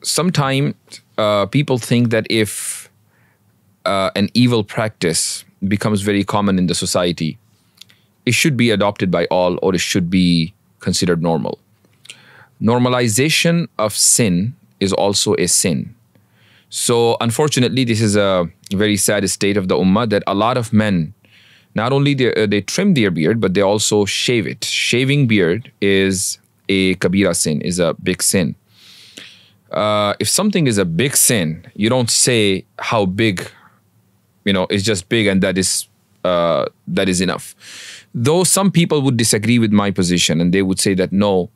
sometimes people think that if an evil practice becomes very common in the society, it should be adopted by all, or it should be considered normal. Normalization of sin is also a sin. So unfortunately, this is a very sad state of the ummah, that a lot of men, not only they trim their beard, but they also shave it. Shaving beard is a kabira sin, is a big sin. If something is a big sin, you don't say how big, it's just big and that is enough. Though some people would disagree with my position and they would say that no,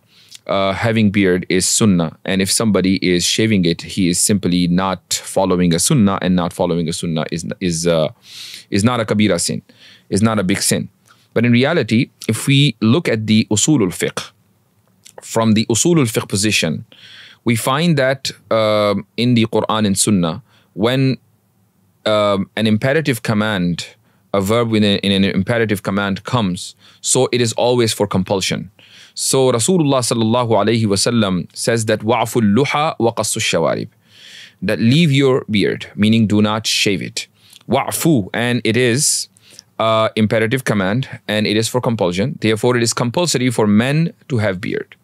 having beard is sunnah, and if somebody is shaving it, he is simply not following a sunnah, and not following a sunnah is not a kabira sin, is not a big sin. But in reality, if we look at the usulul fiqh, from the usulul fiqh position, we find that in the Quran and Sunnah, when an imperative command, a verb in an imperative command comes, so it is always for compulsion. So Rasulullah sallallahu alaihi wasallam says that wa'ful luha wa qassu shawarib, that leave your beard, meaning do not shave it. Wa'fu, and it is imperative command, and it is for compulsion. Therefore, it is compulsory for men to have beard.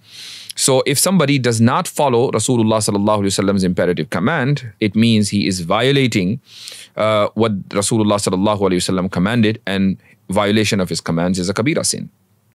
So if somebody does not follow Rasulullah sallallahu alaihi wasallam's imperative command, it means he is violating what Rasulullah sallallahu alaihi wasallam commanded, and violation of his commands is a kabira sin.